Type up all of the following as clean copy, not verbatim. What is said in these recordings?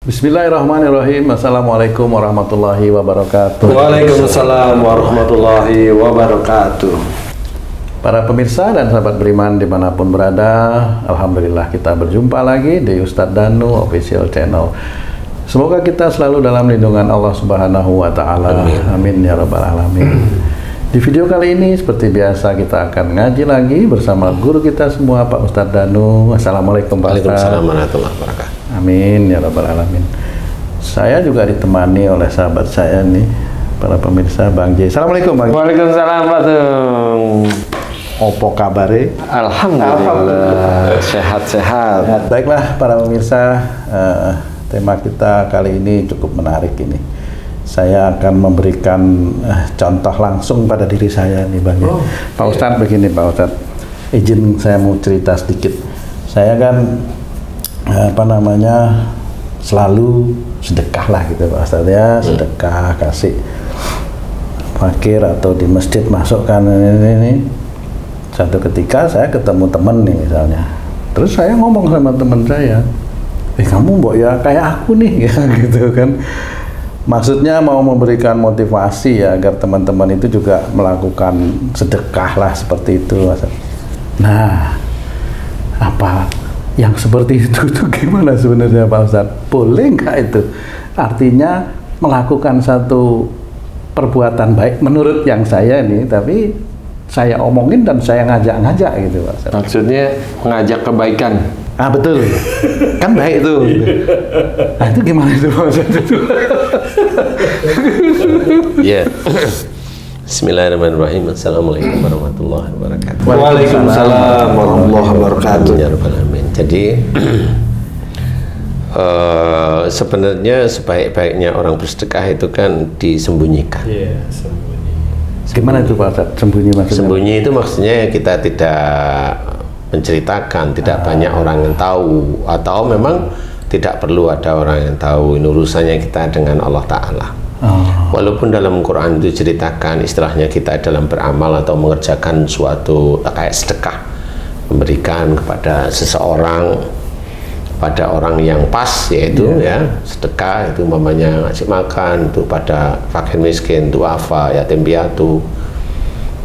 Bismillahirrahmanirrahim. Assalamualaikum warahmatullahi wabarakatuh. Waalaikumsalam warahmatullahi wabarakatuh. Para pemirsa dan sahabat beriman dimanapun berada, alhamdulillah kita berjumpa lagi di Ustadz Danu Official Channel. Semoga kita selalu dalam lindungan Allah Subhanahu wa Ta'ala. Amin ya Rabbal Alamin. Di video kali ini seperti biasa kita akan ngaji lagi bersama guru kita semua, Pak Ustadz Danu. Assalamualaikum Pak Ustadz. Waalaikumsalam warahmatullahi wabarakatuh. Amin ya Rabbal Alamin. Saya juga ditemani oleh sahabat saya nih, para pemirsa, Bang J. Assalamualaikum Bang. Waalaikumsalam Pak Tung. Opo kabare? Alhamdulillah sehat-sehat. Baiklah para pemirsa, tema kita kali ini cukup menarik ini. Saya akan memberikan contoh langsung pada diri saya nih Bang. Pak Ustadz begini Pak Ustadz, izin saya mau cerita sedikit. Saya kan selalu sedekah lah gitu Pak Ustadz ya, sedekah, kasih fakir atau di masjid masukkan ini. Satu ketika saya ketemu temen nih misalnya, terus saya ngomong sama temen saya, kamu mbok ya kayak aku nih gitu kan. Maksudnya mau memberikan motivasi ya agar teman-teman itu juga melakukan sedekah lah seperti itu. Nah, apa yang seperti itu gimana sebenarnya Pak Ustadz? Boleh nggak itu? Artinya melakukan satu perbuatan baik menurut yang saya nih, tapi saya omongin dan saya ngajak-ngajak gitu Pak Ustadz. Maksudnya mengajak kebaikan. Ah betul, kan baik itu. Nah itu gimana itu Pak Ustadz? Ya. Bismillahirrahmanirrahim. Assalamualaikum warahmatullahi wabarakatuh. Waalaikumsalam warahmatullahi wabarakatuh. Jadi sebenarnya sebaik-baiknya orang bersedekah itu kan disembunyikan. Iya, sembunyi. Gimana itu Pak Ustadz? Sembunyi maksudnya? Sembunyi itu maksudnya kita tidak menceritakan, tidak banyak orang yang tahu, atau memang tidak perlu ada orang yang tahu. Ini urusannya kita dengan Allah Ta'ala. Walaupun dalam Quran itu ceritakan istilahnya kita dalam beramal atau mengerjakan suatu kayak sedekah, memberikan kepada seseorang, pada orang yang pas, yaitu ya sedekah itu umpamanya ngasih makan itu pada fakir miskin, duafa, yatim piatu,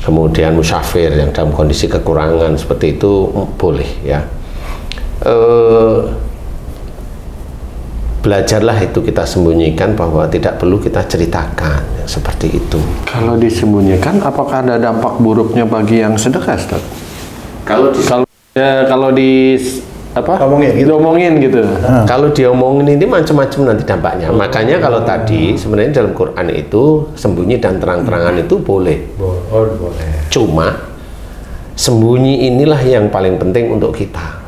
kemudian musafir yang dalam kondisi kekurangan seperti itu boleh ya. Belajarlah itu kita sembunyikan, bahwa tidak perlu kita ceritakan seperti itu. Kalau disembunyikan, apakah ada dampak buruknya bagi yang sedekah, Ustaz? Kalau diomongin gitu. Kalau diomongin ini macam-macam nanti dampaknya. Makanya kalau tadi sebenarnya dalam Quran itu sembunyi dan terang-terangan itu boleh. Boleh. Cuma sembunyi inilah yang paling penting untuk kita.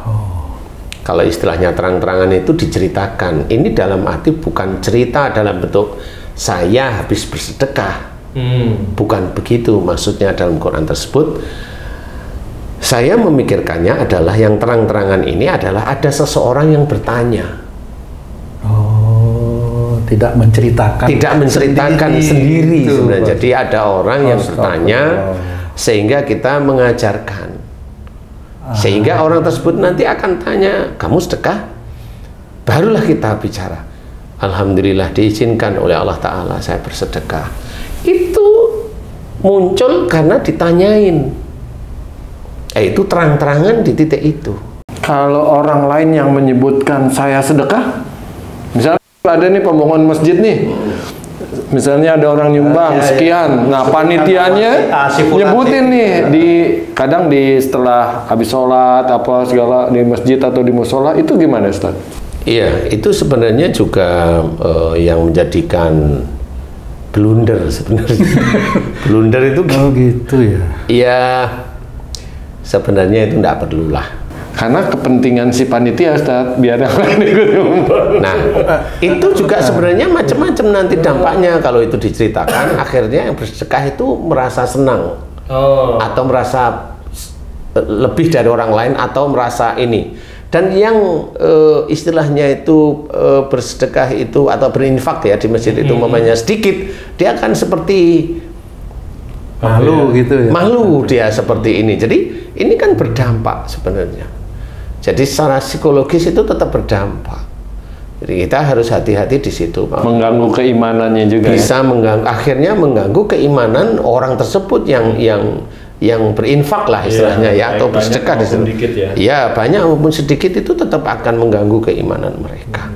Kalau istilahnya terang-terangan itu diceritakan, ini dalam arti bukan cerita dalam bentuk saya habis bersedekah, bukan begitu maksudnya dalam Quran tersebut. Saya memikirkannya adalah yang terang-terangan ini adalah ada seseorang yang bertanya. Tidak menceritakan sendiri sebenarnya. Jadi ada orang yang bertanya sehingga kita mengajarkan. Sehingga orang tersebut nanti akan tanya, kamu sedekah? Barulah kita bicara, alhamdulillah diizinkan oleh Allah Ta'ala saya bersedekah. Itu muncul karena ditanyain. Itu terang-terangan di titik itu. Kalau orang lain yang menyebutkan saya sedekah, misalnya ada nih pembangunan masjid nih, misalnya ada orang nyumbang sekian, nah panitianya nyebutin nih kadang setelah habis sholat apa segala di masjid atau di musola, itu gimana Ustaz? Iya, itu sebenarnya juga yang menjadikan blunder sebenarnya. Blunder itu gitu ya? Iya, sebenarnya itu tidak perlulah. Karena kepentingan si panitia Ustaz, biar yang lain ikut nyumbang. Nah, itu juga sebenarnya macam-macam nanti dampaknya kalau itu diceritakan. Akhirnya yang bersedekah itu merasa senang, atau merasa lebih dari orang lain, atau merasa ini. Dan yang istilahnya itu bersedekah itu atau berinfak ya di masjid itu umpamanya sedikit, dia akan seperti malu gitu ya. Malu dia seperti ini. Jadi ini kan berdampak sebenarnya. Jadi secara psikologis itu tetap berdampak. Jadi kita harus hati-hati di situ, Pak. Mengganggu keimanannya juga. Bisa mengganggu, akhirnya mengganggu keimanan orang tersebut yang berinfak lah istilahnya ya, atau bersedekah di situ. Ya, banyak maupun sedikit itu tetap akan mengganggu keimanan mereka.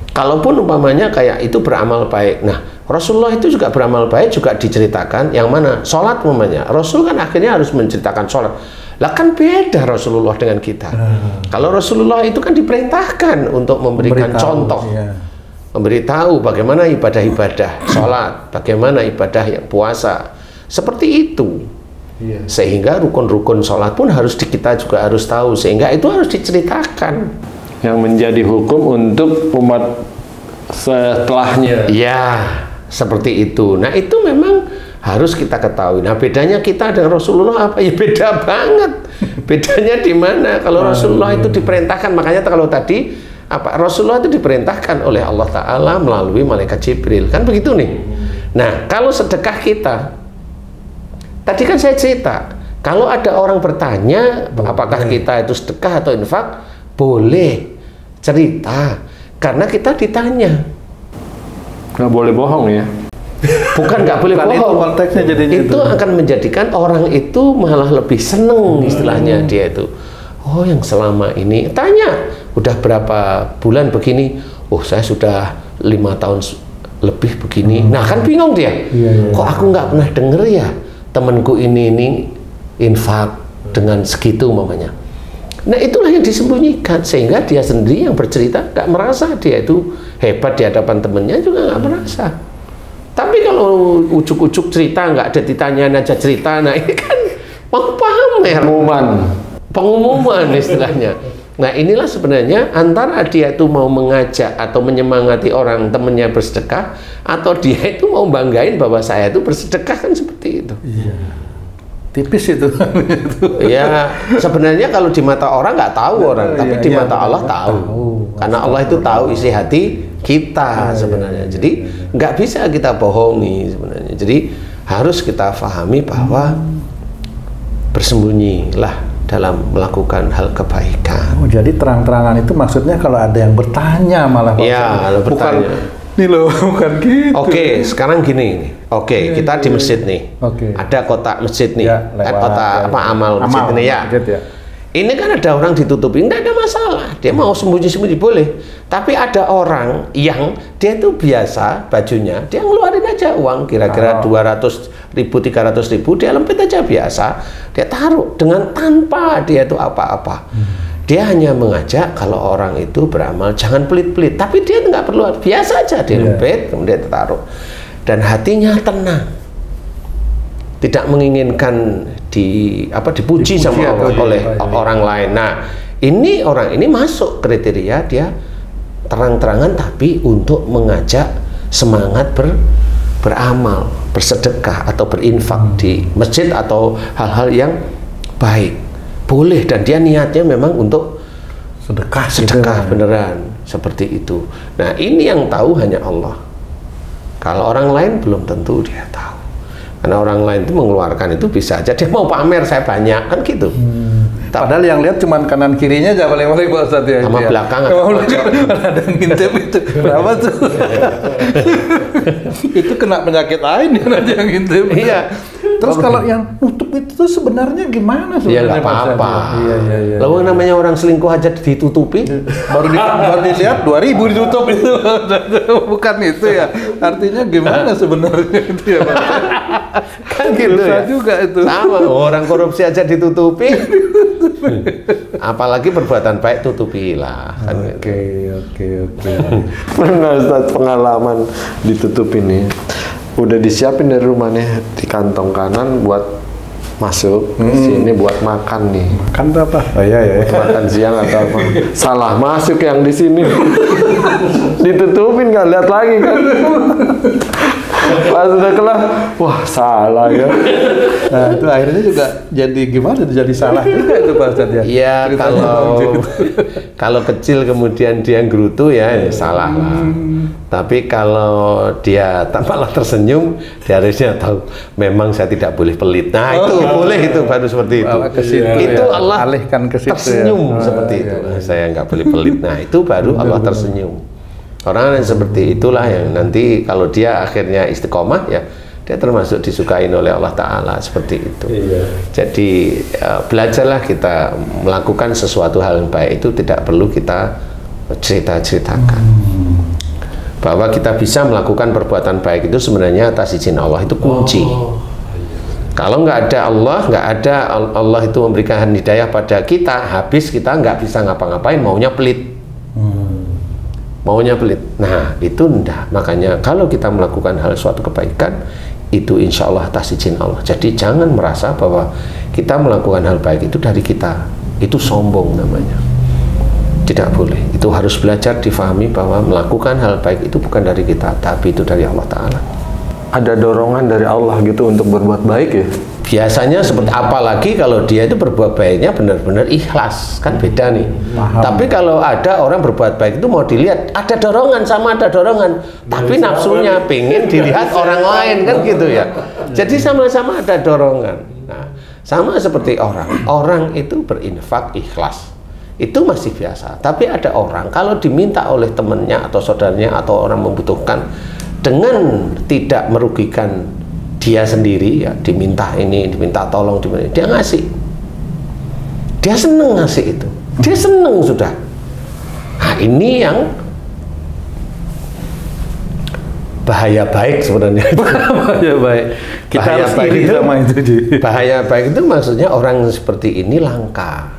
Kalaupun umpamanya kayak itu beramal baik. Nah, Rasulullah itu juga beramal baik, juga diceritakan yang mana? Sholat umpamanya. Rasul kan akhirnya harus menceritakan sholat. Lah kan beda Rasulullah dengan kita. Kalau Rasulullah itu kan diperintahkan untuk memberikan contoh, memberitahu bagaimana ibadah-ibadah sholat, bagaimana ibadah yang puasa, seperti itu. Sehingga rukun-rukun sholat pun harus kita juga harus tahu, sehingga itu harus diceritakan. Yang menjadi hukum untuk umat setelahnya. Ya, seperti itu. Nah, itu memang harus kita ketahui. Nah, bedanya kita dengan Rasulullah apa? Ya beda banget. Bedanya di mana? Kalau Rasulullah itu diperintahkan, makanya kalau tadi apa? Rasulullah itu diperintahkan oleh Allah Ta'ala melalui malaikat Jibril. Kan begitu nih. Nah, kalau sedekah kita, tadi kan saya cerita, kalau ada orang bertanya apakah kita itu sedekah atau infak, boleh cerita. Karena kita ditanya. Nggak boleh bohong ya. Bukan nggak boleh bohong. Itu konteksnya jadinya itu akan menjadikan orang itu malah lebih seneng istilahnya dia itu. Oh, yang selama ini tanya udah berapa bulan begini? Oh, saya sudah 5 tahun lebih begini. Nah, kan bingung dia. Kok aku nggak pernah denger ya temanku ini infak dengan segitu umpamanya. Nah, itulah yang disembunyikan sehingga dia sendiri yang bercerita nggak merasa dia itu hebat di hadapan temennya, juga nggak merasa. Tapi kalau ujuk-ujuk cerita, nggak ada ditanyain aja cerita, nah ini kan mau pamer. Pengumuman istilahnya. Nah, inilah sebenarnya antara dia itu mau mengajak atau menyemangati orang temennya bersedekah, atau dia itu mau banggain bahwa saya itu bersedekah, kan seperti itu. Iya. Tipis itu. Ya, sebenarnya kalau di mata orang nggak tahu orang, tapi di mata Allah tahu. Karena Allah itu tahu isi hati kita sebenarnya. Jadi nggak bisa kita bohongi sebenarnya. Jadi harus kita pahami bahwa bersembunyilah dalam melakukan hal kebaikan. Oh, jadi terang-terangan itu maksudnya kalau ada yang bertanya malah. Ya, kalau bertanya. Nih loh, bukan gitu. Oke, sekarang gini. Oke, kita di masjid nih. Ada kotak masjid nih. Kotak apa amal masjid ini ya. Ini kan ada orang ditutupi, nggak ada masalah. Dia mau sembunyi-sembunyi boleh. Tapi ada orang yang dia itu biasa bajunya, dia ngeluarin aja uang kira-kira 200.000, 300.000, dia lempit aja biasa. Dia taruh dengan tanpa dia itu apa-apa. Dia hanya mengajak kalau orang itu beramal jangan pelit-pelit, tapi dia nggak perlu, biasa aja dia lempit kemudian ditaruh dan hatinya tenang, tidak menginginkan dipuji sama oleh orang lain. Nah, ini orang ini masuk kriteria dia terang-terangan tapi untuk mengajak semangat beramal, bersedekah atau berinfak di masjid atau hal-hal yang baik. Boleh, dan dia niatnya memang untuk sedekah beneran seperti itu. Nah, ini yang tahu hanya Allah. Kalau orang lain belum tentu dia tahu. Karena orang lain itu mengeluarkan itu bisa aja dia mau pamer saya banyak kan gitu. Padahal yang lihat cuman kanan kirinya aja paling-paling Pak Ustadz ya. Sama belakang ada ngintip itu. Berapa tuh? Itu kena penyakit lain ya nanti yang ngintip. Iya. Terus kalau yang nutup itu sebenarnya gimana sebenarnya? Ya nggak apa-apa. Iya. Lalu namanya orang selingkuh aja ditutupi. baru dilihat 2.000 ditutup itu. Bukan itu ya. Artinya gimana sebenarnya itu ya Pak? Kan gitu ya. Juga itu. Sama, orang korupsi aja ditutupi. Apalagi perbuatan baik tutupilah. Oke. Pernah Ustaz pengalaman ditutup ini. Udah disiapin dari rumahnya di kantong kanan buat masuk sini buat makan nih. Makan apa? Oh iya. Makan siang atau apa? Salah masuk yang di sini. Ditutupin nggak lihat lagi kan? Pas udah kelar, wah salah ya. Nah itu akhirnya juga jadi gimana? Jadi salah juga itu Pak Ustadz ya? Iya, kalau kecil kemudian dia gerutu ya salah lah. Tapi kalau dia malah tersenyum, dia harusnya tahu memang saya tidak boleh pelit. Nah itu boleh, itu baru seperti itu. Itu ya. Allah alihkan ke situ tersenyum ya. Seperti itu. Saya nggak boleh pelit. Nah itu baru Allah tersenyum. Orang yang seperti itulah yang nanti kalau dia akhirnya istiqomah ya dia termasuk disukai oleh Allah Ta'ala seperti itu. Jadi belajarlah kita melakukan sesuatu hal yang baik itu tidak perlu kita cerita-ceritakan. Bahwa kita bisa melakukan perbuatan baik itu sebenarnya atas izin Allah, itu kunci. Kalau nggak ada Allah itu memberikan hidayah pada kita, habis kita nggak bisa ngapa-ngapain, maunya pelit. Maunya pelit. Nah, itu enggak. Makanya kalau kita melakukan suatu kebaikan, itu insya Allah atas izin Allah. Jadi jangan merasa bahwa kita melakukan hal baik itu dari kita. Itu sombong namanya. Tidak boleh. Itu harus belajar difahami bahwa melakukan hal baik itu bukan dari kita, tapi itu dari Allah Ta'ala. Ada dorongan dari Allah gitu untuk berbuat baik ya? Biasanya seperti apalagi kalau dia itu berbuat baiknya benar-benar ikhlas, kan beda nih. Tapi kalau ada orang berbuat baik itu mau dilihat, ada dorongan, tapi nafsunya pengen dilihat orang lain, kan gitu ya. Jadi sama-sama ada dorongan. Nah, sama seperti orang itu berinfak ikhlas, itu masih biasa. Tapi ada orang kalau diminta oleh temannya atau saudaranya atau orang membutuhkan dengan tidak merugikan dia sendiri, ya diminta ini, diminta tolong, dia ngasih. Dia seneng ngasih itu. Dia seneng sudah. Nah, ini yang bahaya baik sebenarnya. Bahaya baik. Kita bahaya harus baik iri itu, sama itu. bahaya baik itu maksudnya orang seperti ini langka.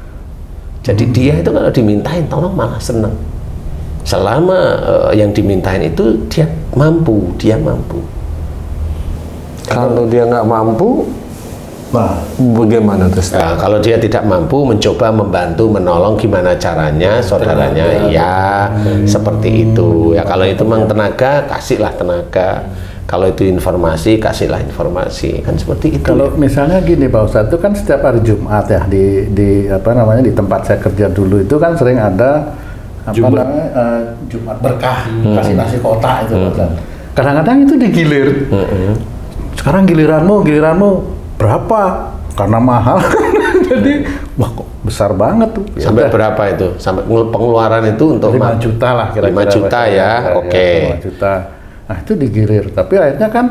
Jadi dia itu kalau dimintain tolong malah seneng. Selama yang dimintain itu dia mampu. Kalau dia nggak mampu, Nah, bagaimana tuh? Nah, kalau dia tidak mampu mencoba membantu menolong gimana caranya saudaranya, ya seperti itu. Ya kalau itu memang tenaga, kasihlah tenaga. Kalau itu informasi, kasihlah informasi. Kan seperti itu. kalau misalnya gini Pak Ustadz, itu kan setiap hari Jumat ya di apa namanya di tempat saya kerja dulu itu kan sering ada Jumat berkah, kasih nasi kotak itu Pak Ustadz. Kadang-kadang itu digilir. Sekarang giliranmu berapa? Karena mahal. Jadi wah kok besar banget tuh. Sampai berapa itu? Sampai pengeluaran itu untuk 5 juta lah kira-kira. 5 juta ya, oke. 5 juta. Nah itu digilir. Tapi akhirnya kan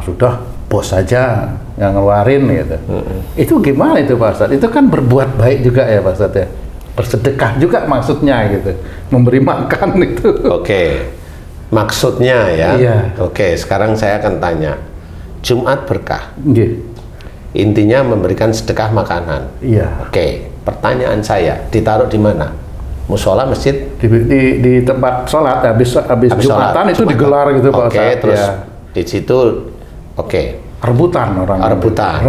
sudah bos saja yang ngeluarin gitu. Itu gimana itu Pak Ustadz? Itu kan berbuat baik juga ya Pak Ustadz ya. Bersedekah juga maksudnya gitu. Memberi makan itu. Oke. Maksudnya ya. Iya. Oke, sekarang saya akan tanya. Jumat berkah. Iya. Intinya memberikan sedekah makanan. Iya. Oke, pertanyaan saya, ditaruh di mana? Musola, masjid? Di tempat sholat habis Jumatan itu digelar gitu Pak Oke, Ustadz. terus Ya. di situ Rebutan orang. Rebutan,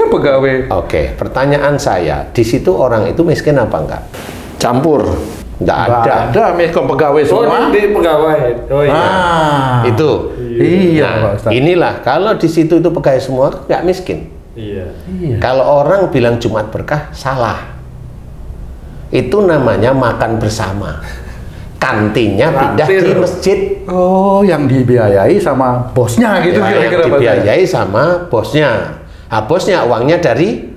Pegawai. Oke, pertanyaan saya, di situ orang itu miskin apa enggak? Campur. Enggak ada. Ada miskom pegawai semua. di pegawai. Oh iya. Itu. Iya Nah, Pak Ustadz. inilah kalau di situ itu pegawai semua nggak miskin. Iya. Kalau orang bilang Jumat berkah, salah. Itu namanya makan bersama. Kantinnya pindah di masjid. Oh, yang dibiayai sama bosnya gitu Ya, kira-kira yang Pak Ustadz. dibiayai sama bosnya. Nah, bosnya uangnya dari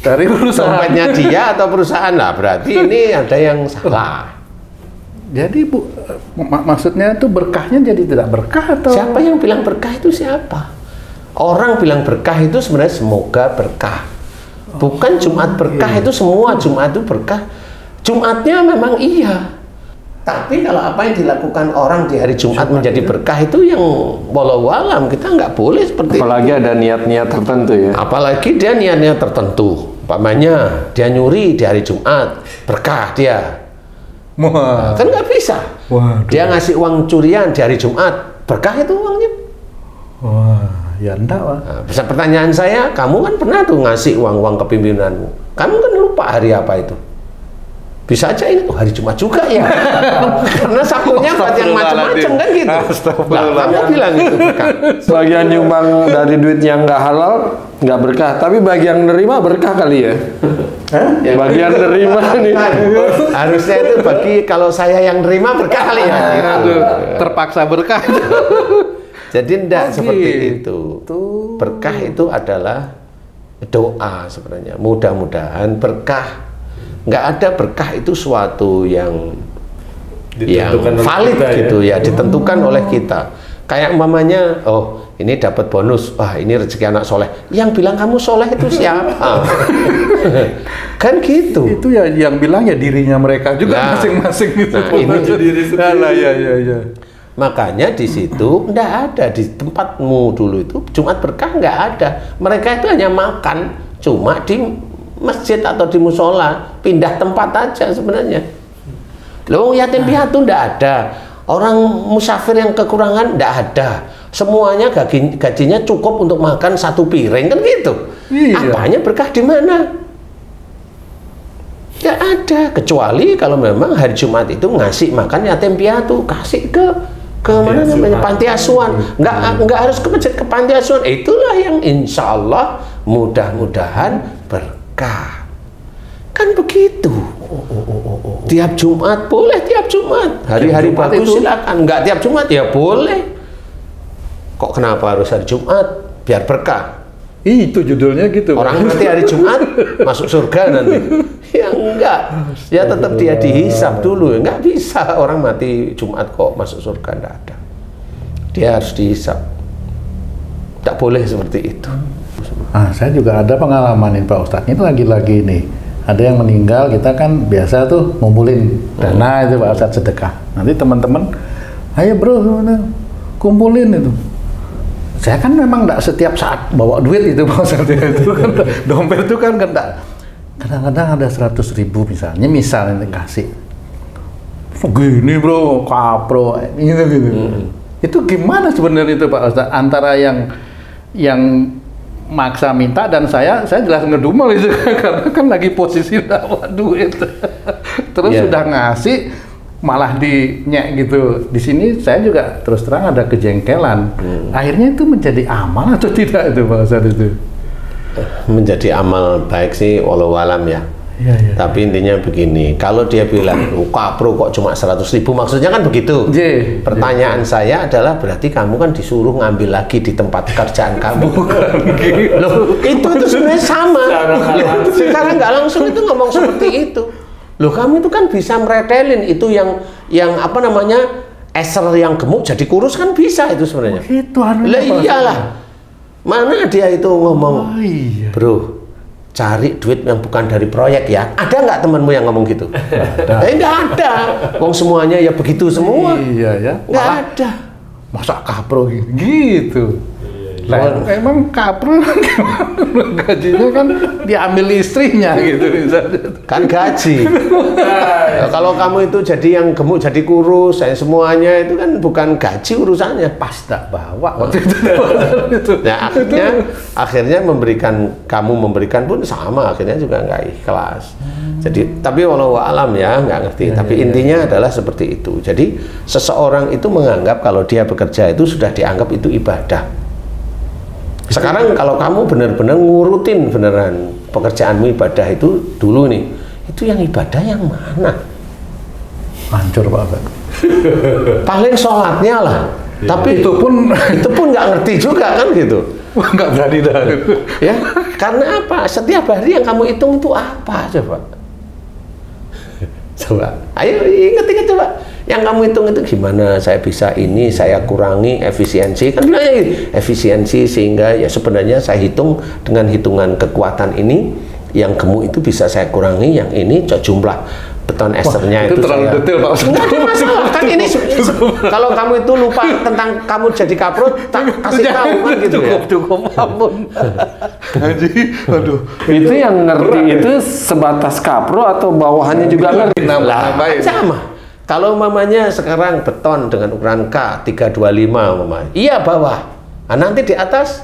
Perusahaan. dompetnya dia atau perusahaan lah. Berarti ini ada yang salah. Jadi maksudnya itu berkahnya jadi tidak berkah atau? Siapa yang bilang berkah itu siapa? Orang bilang berkah itu sebenarnya semoga berkah. Bukan Jumat berkah itu semua Jumat itu berkah. Jumatnya memang iya. Tapi kalau apa yang dilakukan orang di hari Jumat menjadi berkah itu yang walau alam kita nggak boleh seperti Apalagi ada niat-niat tertentu ya. Apalagi dia niatnya tertentu. Umpamanya dia nyuri di hari Jumat, berkah dia. Wah. Kan nggak bisa. Waduh. Dia ngasih uang curian di hari Jumat, berkah itu uangnya. Wah, ya enggak Pak. Nah, bisa pertanyaan saya, kamu kan pernah tuh ngasih uang-uang kepimpinanmu. Kamu kan lupa hari apa itu. Bisa aja ini hari Jumat juga ya. Karena sakunya buat yang macam-macam kan gitu. Lah, kamu bilang itu berkah. Sebagian nyumbang dari duit yang nggak halal nggak berkah, tapi bagi yang nerima berkah kali ya. Ya, Bagian nerima nih. harusnya itu bagi kalau saya yang nerima berkah kali ya. Gitu. Terpaksa berkah. Jadi tidak seperti gitu. itu. Berkah itu adalah doa sebenarnya. Mudah-mudahan berkah. Nggak ada berkah itu suatu yang yang valid gitu ya, ditentukan oleh kita. Kayak umpamanya, oh ini dapat bonus, wah ini rezeki anak soleh. Yang bilang kamu soleh itu siapa? Kan gitu. Itu ya yang bilang ya dirinya mereka juga masing-masing gitu. Nah, ini diri sendiri. Ya. Makanya di situ nggak ada, di tempatmu dulu itu Jumat berkah nggak ada. Mereka itu hanya makan cuma di masjid atau di musola, pindah tempat aja sebenarnya. Loh, yatim piatu nggak ada, orang musafir yang kekurangan nggak ada. Semuanya gajinya cukup untuk makan satu piring kan gitu. Iya. Apanya berkah di mana? Nggak ada, kecuali kalau memang hari Jumat itu ngasih makan yatim piatu, kasih ke mana namanya, panti asuhan. Nggak harus ke masjid, ke panti asuhan. Itulah yang insya Allah mudah-mudahan berkah. Kan begitu. Tiap Jumat boleh, tiap Jumat. Hari-hari bagus silakan. Nggak tiap Jumat ya boleh. Kok kenapa harus hari Jumat? Biar berkah. Itu judulnya gitu. Orang mati hari Jumat masuk surga nanti. Ya enggak. Ya tetap dia dihisab dulu. Enggak bisa orang mati Jumat kok masuk surga, enggak ada. Dia harus dihisab. Tidak boleh seperti itu. Saya juga ada pengalaman ini Pak Ustadz. Ini lagi-lagi nih. Ada yang meninggal, kita kan biasa tuh ngumpulin dana itu Pak Ustadz, sedekah. Nanti teman-teman, ayo bro, kumpulin itu. Saya kan memang enggak setiap saat bawa duit itu Pak Ustadz. Itu kan dompet itu kan enggak. Kadang-kadang ada 100.000 misalnya kasih. Gini bro, kapro, gitu. Itu gimana sebenarnya itu Pak Ustadz? Antara yang maksa minta dan saya jelas ngedumel itu karena kan lagi posisi dapat duit. Terus sudah ngasih malah dinyek gitu. Di sini saya juga terus terang ada kejengkelan. Akhirnya itu menjadi amal atau tidak itu Pak Ustadz itu? Menjadi amal baik sih walau alam ya. Tapi intinya begini, kalau dia bilang kapro kok cuma 100.000, maksudnya kan begitu. Pertanyaan saya adalah berarti kamu kan disuruh ngambil lagi di tempat kerjaan kamu. Loh, itu sebenarnya sama. Secara nggak langsung itu ngomong seperti itu. Loh, kamu itu kan bisa meretelin itu yang apa namanya, eser yang gemuk jadi kurus kan bisa itu sebenarnya. Itu lah iyalah. Mana dia itu ngomong, bro, cari duit yang bukan dari proyek ya. Ada nggak temanmu yang ngomong gitu? Nggak ada. Wong semuanya ya begitu semua. Iya ya. Nggak ada. Masa kapro gitu. Lah, emang kapro gajinya kan diambil istrinya gitu misalnya. Kan gaji. Kalau kamu itu jadi yang gemuk jadi kurus, semuanya itu kan bukan gaji urusannya. Pas tak bawa waktu itu. Nah akhirnya kamu memberikan pun sama, akhirnya juga nggak ikhlas. Jadi tapi walau alam ya nggak ngerti. Tapi intinya adalah seperti itu. Jadi seseorang itu menganggap kalau dia bekerja itu sudah dianggap itu ibadah. Sekarang kalau kamu benar-benar ngurutin beneran pekerjaanmu ibadah itu dulu nih, itu yang ibadah yang mana? Hancur Pak. Paling sholatnya lah, tapi itu pun nggak ngerti juga kan gitu. Nggak berani dah. Ya, karena apa? Setiap hari yang kamu hitung itu apa coba? Coba, ayo inget coba. Yang kamu hitung itu gimana, saya bisa ini, saya kurangi efisiensi, kan bilangnya efisiensi, sehingga ya sebenarnya saya hitung dengan hitungan kekuatan ini, yang gemuk itu bisa saya kurangi, yang ini jumlah beton esternya itu terlalu detail Pak. Nggak ada masalah, kan ini kalau kamu itu lupa tentang kamu jadi kapro, tak kasih tahu kan gitu ya. Cukup ampun. Aduh. Itu yang ngerti itu sebatas kapro atau bawahannya juga ngerti? Sama. Kalau mamanya sekarang beton dengan ukuran K 325 mamanya, iya bawah. Nah, nanti di atas?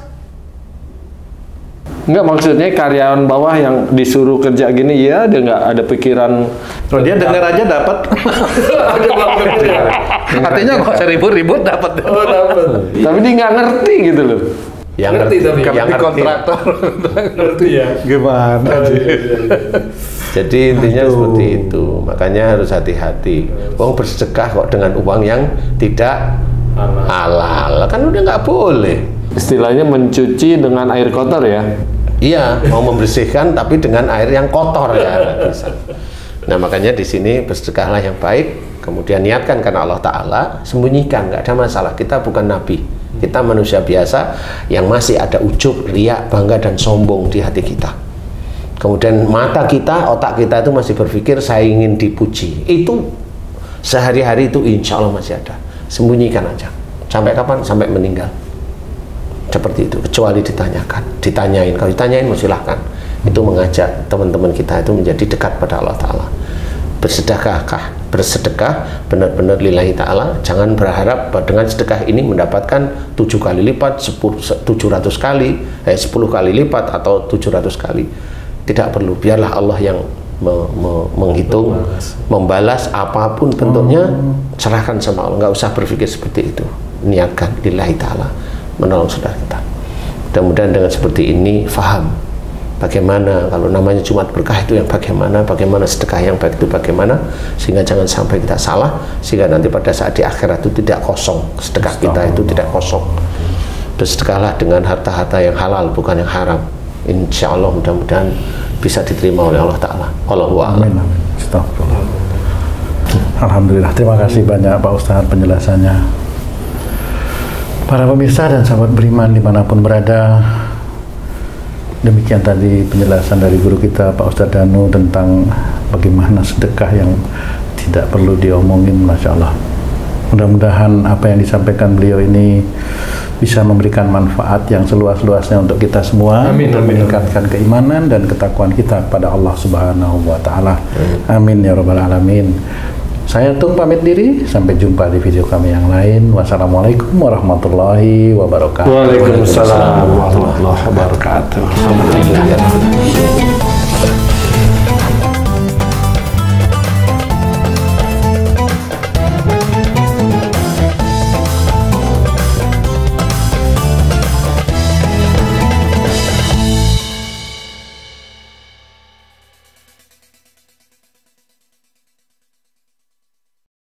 Enggak, maksudnya karyawan bawah yang disuruh kerja gini, ya dia nggak ada pikiran. Kalau dia dengar aja dapat. Artinya nggak usah ribut-ribut dapat. Oh, dapat. Tapi dia nggak ngerti gitu loh. Yang ngerti tapi yang kontraktor ngerti ya. Gimana sih? Jadi intinya seperti itu. Makanya harus hati-hati. Wong bersedekah kok dengan uang yang tidak halal, kan udah nggak boleh. Istilahnya mencuci dengan air kotor ya? Iya, mau membersihkan tapi dengan air yang kotor ya nggak bisa. Nah makanya di sini bersedekahlah yang baik, kemudian niatkan karena Allah Ta'ala, sembunyikan, nggak ada masalah. Kita bukan nabi, kita manusia biasa yang masih ada ujub, riak, bangga dan sombong di hati kita. Kemudian mata kita, otak kita itu masih berpikir saya ingin dipuji. Itu sehari-hari itu insya Allah masih ada. Sembunyikan aja. Sampai kapan? Sampai meninggal. Seperti itu, kecuali ditanyain. Kalau ditanyain silahkan. Itu mengajak teman-teman kita itu menjadi dekat pada Allah Ta'ala. Bersedekah benar-benar lillahi ta'ala. Jangan berharap dengan sedekah ini mendapatkan 7 kali lipat, 700 kali, 10 kali lipat atau 700 kali. Tidak perlu, biarlah Allah yang menghitung, membalas apapun bentuknya, serahkan sama Allah. Nggak usah berpikir seperti itu. Niatkan lillahi ta'ala menolong saudara kita. Mudah-mudahan dengan seperti ini faham bagaimana kalau namanya Jumat Berkah itu yang bagaimana sedekah yang baik itu bagaimana, sehingga jangan sampai kita salah, sehingga nanti pada saat di akhirat itu tidak kosong, sedekah kita itu tidak kosong. Bersedekahlah dengan harta-harta yang halal, bukan yang haram. Insya Allah mudah-mudahan bisa diterima oleh Allah Ta'ala. Allahu a'lam. Amin. Alhamdulillah, terima kasih banyak Pak Ustadz penjelasannya. Para pemirsa dan sahabat beriman dimanapun berada, demikian tadi penjelasan dari guru kita Pak Ustadz Danu tentang bagaimana sedekah yang tidak perlu diomongin. Masya Allah, mudah-mudahan apa yang disampaikan beliau ini bisa memberikan manfaat yang seluas-luasnya untuk kita semua. Amin, untuk amin, meningkatkan keimanan dan ketakwaan kita kepada Allah Subhanahu wa Ta'ala. Amin ya Rabbal Alamin. Saya Tung pamit diri, sampai jumpa di video kami yang lain. Wassalamualaikum warahmatullahi wabarakatuh. Waalaikumsalam warahmatullahi wabarakatuh.